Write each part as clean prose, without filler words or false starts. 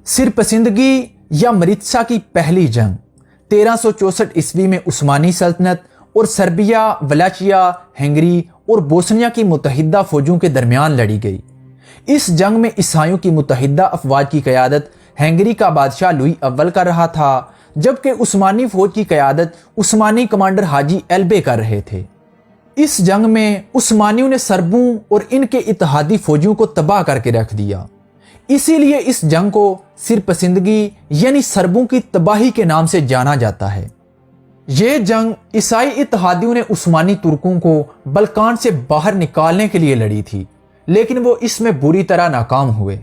सिरपसंदगी या मरित्सा की पहली जंग 1364 ईस्वी में उस्मानी सल्तनत और सर्बिया, वलाचिया, हंगरी और बोस्निया की मुतहिदा फौजों के दरमियान लड़ी गई। इस जंग में ईसाइयों की मुतहिदा अफवाज की क़यादत हंगरी का बादशाह लुई अव्वल कर रहा था, जबकि उस्मानी फौज की क़यादत उस्मानी कमांडर हाजी एल्बे कर रहे थे। इस जंग में उस्मानियों ने सर्बों और इनके इत्तेहादी फौजियों को तबाह करके रख दिया। इसीलिए इस जंग को सिरपसंदगी यानी सर्बों की तबाही के नाम से जाना जाता है। यह जंग ईसाई इत्तेहादियों ने उस्मानी तुर्कों को बल्कान से बाहर निकालने के लिए लड़ी थी, लेकिन वो इसमें बुरी तरह नाकाम हुए।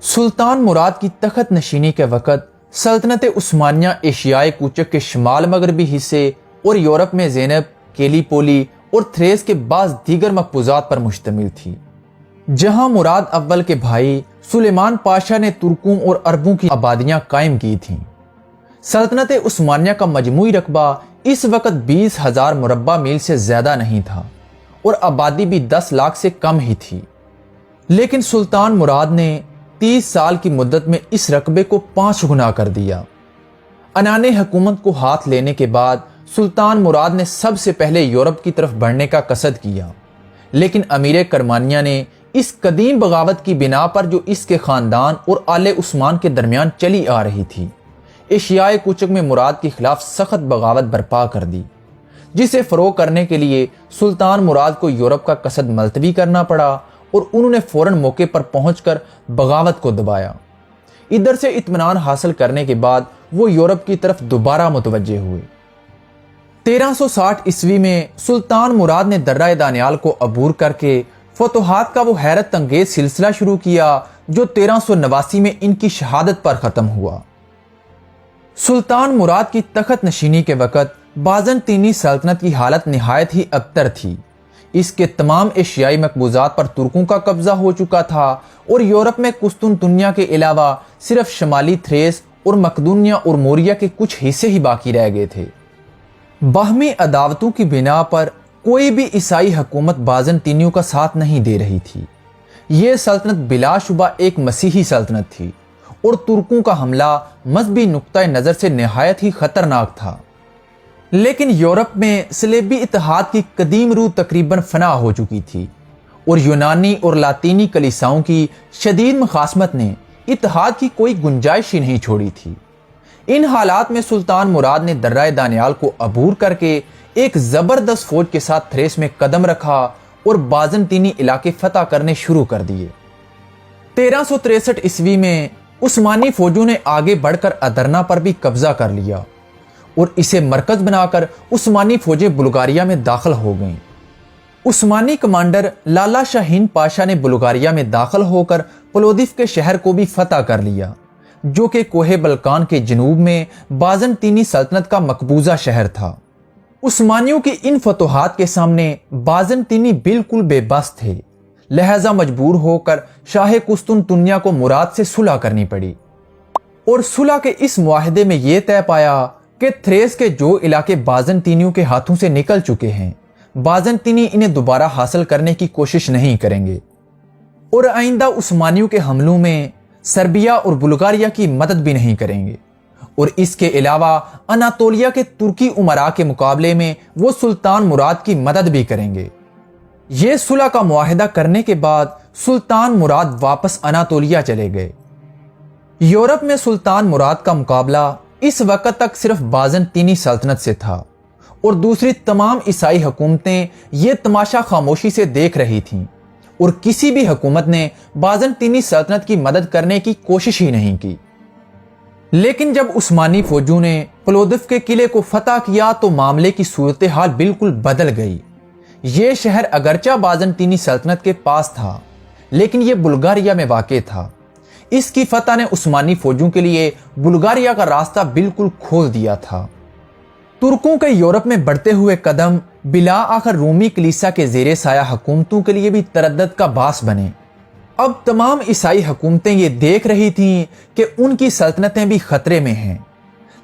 सुल्तान मुराद की तख्त नशीनी के वक़्त सल्तनत उस्मानिया एशियाई कूचक के शुमाल मगरबी हिस्से और यूरोप में ज़ैनब, केलीपोली और थ्रेस के बाज़ दीगर मकबूजात पर मुश्तमिल थी, जहां मुराद अव्वल के भाई सुलेमान पाशा ने तुर्कों और अरबों की आबादियां कायम की थीं। सल्तनत उस्मानिया का मजमूई रकबा इस वक्त 20,000 मुरब्बा मील से ज़्यादा नहीं था और आबादी भी 10 लाख से कम ही थी। लेकिन सुल्तान मुराद ने 30 साल की मुद्दत में इस रकबे को 5 गुना कर दिया। अनाने हुकूमत को हाथ लेने के बाद सुल्तान मुराद ने सबसे पहले यूरोप की तरफ बढ़ने का कसद किया, लेकिन अमीर करमानिया ने इस कदीम बगावत की बिना पर जो इसके ख़ानदान और आले उस्मान के दरमियान चली आ रही थी, एशियाई कूचक में मुराद के खिलाफ सख्त बगावत बर्पा कर दी, जिसे फ़रोग़ करने के लिए सुल्तान मुराद को यूरोप का कसद मुलतवी करना पड़ा और उन्होंने फ़ौरन मौके पर पहुंचकर बगावत को दबाया। इधर से इत्मीनान हासिल करने के बाद वो यूरोप की तरफ दोबारा मुतवज्जे हुए। 1360 ईस्वी में सुल्तान मुराद ने दर्रा दानियाल को अबूर करके फतुहात का वो हैरत अंगेज सिलसिला शुरू किया जो 1389 में इनकी शहादत पर ख़त्म हुआ। सुल्तान मुराद की तख्त नशीनी के वक़्त बाज़ंतीनी सल्तनत की हालत निहायत ही अबतर थी। इसके तमाम एशियाई मकबूजात पर तुर्कों का कब्जा हो चुका था और यूरोप में कुस्तुनतुनिया के अलावा सिर्फ शमाली थ्रेस और मकदूनिया और मोरिया के कुछ हिस्से ही बाकी रह गए थे। बाहमी अदावतों की बिना पर कोई भी ईसाई हुकूमत बाज़ंतीनियों का साथ नहीं दे रही थी। ये सल्तनत बिलाशुबा एक मसीही सल्तनत थी और तुर्कों का हमला मजहबी नुक्ता नज़र से नहायत ही खतरनाक था। लेकिन यूरोप में सलेबी इत्तेहाद की कदीम रूह तकरीबन फना हो चुकी थी और यूनानी और लातीनी कलीसाओं की शदीद मुखासमत ने इत्तेहाद की कोई गुंजाइश ही नहीं छोड़ी थी। इन हालात में सुल्तान मुराद ने दर्रा दानियाल को अबूर करके एक ज़बरदस्त फौज के साथ थ्रेस में कदम रखा और बाज़ंतीनी इलाके फतह करने शुरू कर दिए। 1363 ईस्वी में उस्मानी फौजों ने आगे बढ़कर अदरना पर भी कब्जा कर लिया और इसे मरकज बनाकर उस्मानी फौजें बुल्गारिया में दाखिल हो गईं। उस्मानी कमांडर लाला शाहीन पाशा ने बुल्गारिया में दाखिल होकर प्लोदिव के शहर को भी फतह कर लिया, जो कि कोहे बल्कान के जनूब में बाज़ंतीनी सल्तनत का मकबूजा शहर था। उस्मानियों की इन फतुहात के सामने बाज़ंतीनी बिल्कुल बेबस थे, लिहाजा मजबूर होकर शाह कुस्तुनतुनिया को मुराद से सुलह करनी पड़ी और सुलह के इस मुआहदे में यह तय पाया कि थ्रेस के जो इलाके बाज़ंतीनियों के हाथों से निकल चुके हैं, बाज़ंतीनी इन्हें दोबारा हासिल करने की कोशिश नहीं करेंगे और आइंदा उस्मानियों के हमलों में सर्बिया और बुल्गारिया की मदद भी नहीं करेंगे और इसके अलावा अनातोलिया के तुर्की उमरा के मुकाबले में वो सुल्तान मुराद की मदद भी करेंगे। ये सुलह का मुआहदा करने के बाद सुल्तान मुराद वापस अनातोलिया चले गए। यूरोप में सुल्तान मुराद का मुकाबला इस वक्त तक सिर्फ बाज़ंतीनी सल्तनत से था और दूसरी तमाम ईसाई हुकूमतें ये तमाशा खामोशी से देख रही थीं और किसी भी हुकूमत ने बाज़ंतीनी सल्तनत की मदद करने की कोशिश ही नहीं की। लेकिन जब उस्मानी फौजों ने प्लोदिव के किले को फतह किया तो मामले की सूरत हाल बिल्कुल बदल गई। ये शहर अगरचा बाज़ंतीनी सल्तनत के पास था, लेकिन यह बुल्गारिया में वाक़ था। इसकी फतह ने उस्मानी फौजों के लिए बुल्गारिया का रास्ता बिल्कुल खोल दिया था। तुर्कों के यूरोप में बढ़ते हुए कदम बिला आखिर रूमी कलीसिया के ज़ेरे साया हुकूमतों के लिए भी तरद्दुद का बास बने। अब तमाम ईसाई हुकूमतें ये देख रही थीं कि उनकी सल्तनतें भी खतरे में हैं।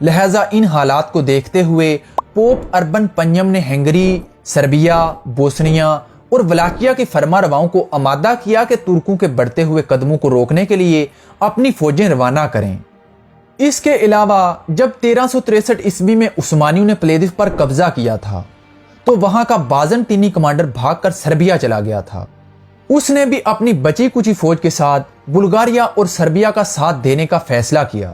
लिहाजा इन हालात को देखते हुए पोप अर्बन पंजम ने हंगरी, सर्बिया, बोस्निया और वलाकिया के फरमारवाओं को आमादा किया कि तुर्कों के बढ़ते हुए कदमों को रोकने के लिए अपनी फौजें रवाना करें। इसके अलावा जब 1363 ईस्वी में उस्मानियों ने प्लेदिव पर कब्जा किया था तो वहां का बाज़ंटीनी कमांडर भागकर सर्बिया चला गया था। उसने भी अपनी बची कुची फौज के साथ बुल्गारिया और सर्बिया का साथ देने का फैसला किया,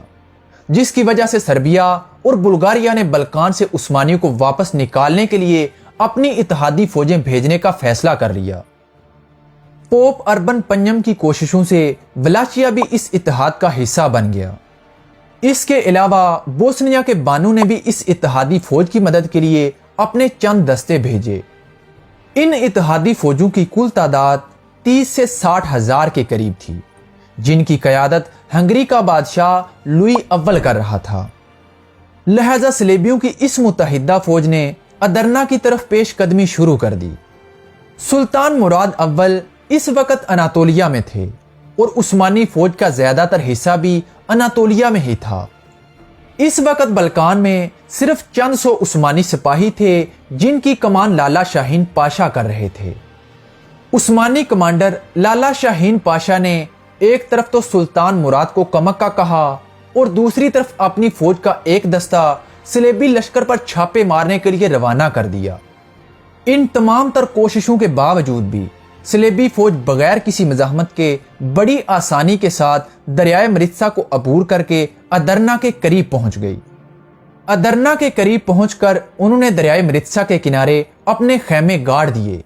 जिसकी वजह से सर्बिया और बुल्गारिया ने बल्कान से उस्मानियों को वापस निकालने के लिए अपनी इत्तेहादी फौजें भेजने का फैसला कर लिया। पोप अर्बन पंजम की कोशिशों से वलाचिया भी इस इत्तेहाद का हिस्सा बन गया। इसके अलावा बोस्निया के बानू ने भी इस इत्तेहादी फौज की मदद के लिए अपने चंद दस्ते भेजे। इन इत्तेहादी फौजों की कुल तादाद 30 से 60 हजार के करीब थी, जिनकी कयादत हंगरी का बादशाह लुई अव्वल कर रहा था। लिहाजा सलेबियों की इस मुत्तहिदा फौज ने अदरना की तरफ पेश कदमी शुरू कर दी। सुल्तान मुराद अव्वल इस वक्त अनातोलिया में थे और उस्मानी फौज का ज्यादातर हिस्सा भी अनातोलिया में ही था। इस वक्त बल्कान में सिर्फ चंद सौ उस्मानी सिपाही थे जिनकी कमान लाला शाहीन पाशा कर रहे थे। उस्मानी कमांडर लाला शाहीन पाशा ने एक तरफ तो सुल्तान मुराद को कमक्का कहा और दूसरी तरफ अपनी फौज का एक दस्ता सलेबी लश्कर पर छापे मारने के लिए रवाना कर दिया। इन तमाम तर कोशिशों के बावजूद भी सलेबी फौज बगैर किसी मज़ाहमत के बड़ी आसानी के साथ दरियाए मरित्सा को अबूर करके अदरना के करीब पहुंच गई। अदरना के करीब पहुंचकर उन्होंने दरियाए मरित्सा के किनारे अपने खैमे गाड़ दिए।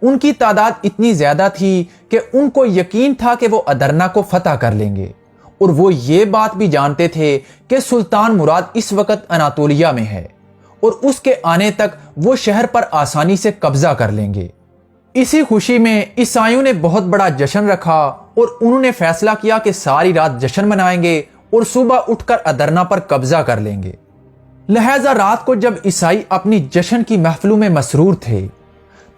उनकी तादाद इतनी ज्यादा थी कि उनको यकीन था कि वो अदरना को फतह कर लेंगे, और वो ये बात भी जानते थे कि सुल्तान मुराद इस वक्त अनातोलिया में है और उसके आने तक वो शहर पर आसानी से कब्जा कर लेंगे। इसी खुशी में ईसाइयों ने बहुत बड़ा जश्न रखा और उन्होंने फैसला किया कि सारी रात जश्न मनाएंगे और सुबह उठकर अदरना पर कब्जा कर लेंगे। लिहाजा रात को जब ईसाई अपनी जश्न की महफिलों में मसरूर थे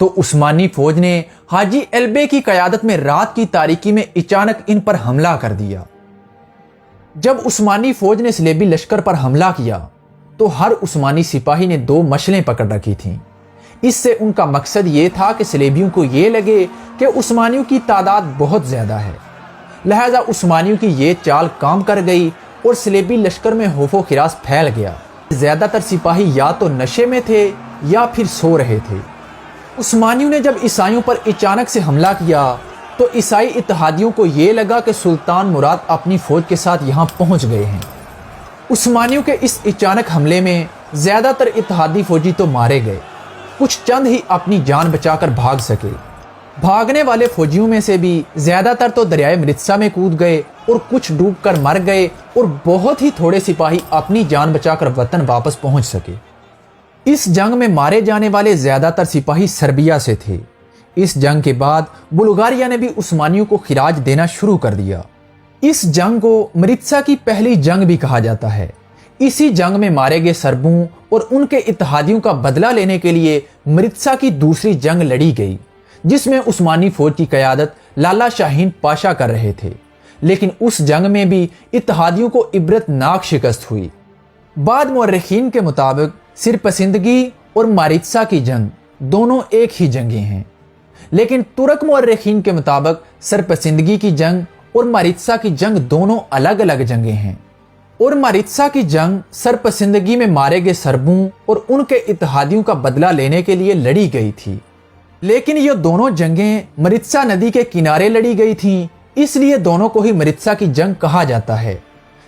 तो उस्मानी फौज ने हाजी एल्बे की कयादत में रात की तारीकी में अचानक इन पर हमला कर दिया। जब उस्मानी फौज ने सलेबी लश्कर पर हमला किया तो हर उस्मानी सिपाही ने 2 मशलें पकड़ रखी थीं। इससे उनका मकसद ये था कि सलेबियों को ये लगे कि उस्मानियों की तादाद बहुत ज्यादा है। लिहाजा उस्मानियों की ये चाल काम कर गई और सलेबी लश्कर में खौफो खिरास फैल गया। ज्यादातर सिपाही या तो नशे में थे या फिर सो रहे थे। उस्मानियों ने जब ईसाइयों पर अचानक से हमला किया तो ईसाई इत्तेहादियों को ये लगा कि सुल्तान मुराद अपनी फौज के साथ यहाँ पहुँच गए हैं। उस्मानियों के इस अचानक हमले में ज्यादातर इत्तेहादी फौजी तो मारे गए, कुछ चंद ही अपनी जान बचाकर भाग सके। भागने वाले फौजियों में से भी ज्यादातर तो दरियाए मरित्सा में कूद गए और कुछ डूबकर मर गए, और बहुत ही थोड़े सिपाही अपनी जान बचाकर वतन वापस पहुंच सके। इस जंग में मारे जाने वाले ज्यादातर सिपाही सर्बिया से थे। इस जंग के बाद बुल्गारिया ने भी उस्मानियों को खिराज देना शुरू कर दिया। इस जंग को मरित्सा की पहली जंग भी कहा जाता है। इसी जंग में मारे गए सर्बों और उनके इत्तेहादियों का बदला लेने के लिए मरित्सा की दूसरी जंग लड़ी गई, जिसमें उस्मानी फौज की कयादत लाला शाहीन पाशा कर रहे थे। लेकिन उस जंग में भी इत्तेहादियों को इबरतनाक शिकस्त हुई। बाद मुअर्रिखीन के मुताबिक सिरपसिंदगी और मारित्सा की जंग दोनों एक ही जंगें हैं, लेकिन तुर्क मुअर्रिखीन के मुताबिक सिरपसिंदगी की जंग और मारित्सा की जंग दोनों अलग अलग जंगें हैं। और मारित्सा की जंग सिरपसिंदगी में मारे गए सर्बों और उनके इत्तेहादियों का बदला लेने के लिए लड़ी गई थी। लेकिन ये दोनों जंगें मरित्सा नदी के किनारे लड़ी गई थीं, इसलिए दोनों को ही मरित्सा की जंग कहा जाता है।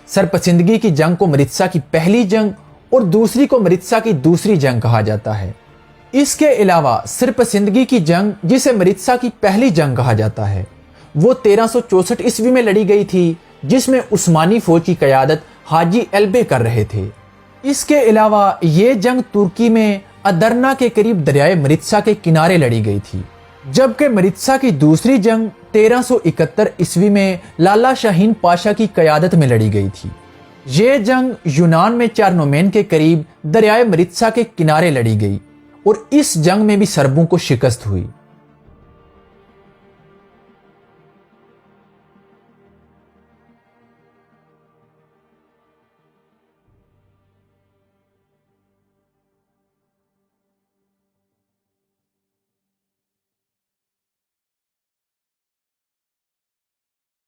सिरपसिंदगी की जंग को मरित्सा की पहली जंग और दूसरी को मरित्सा की दूसरी जंग कहा जाता है। इसके अलावा सिरपसिंदगी की जंग, जिसे मरित्सा की पहली जंग कहा जाता है, वो 1364 ईस्वी में लड़ी गई थी, जिसमें उस्मानी फौज की कयादत हाजी एल्बे कर रहे थे। इसके अलावा ये जंग तुर्की में अदरना के करीब दरियाए मरित्सा के किनारे लड़ी गई थी, जबकि मरित्सा की दूसरी जंग 1371 ईस्वी में लाला शाहीन पाशा की कयादत में लड़ी गई थी। ये जंग यूनान में चारनोमेन के करीब दरियाए मरित्सा के किनारे लड़ी गई और इस जंग में भी सर्बों को शिकस्त हुई।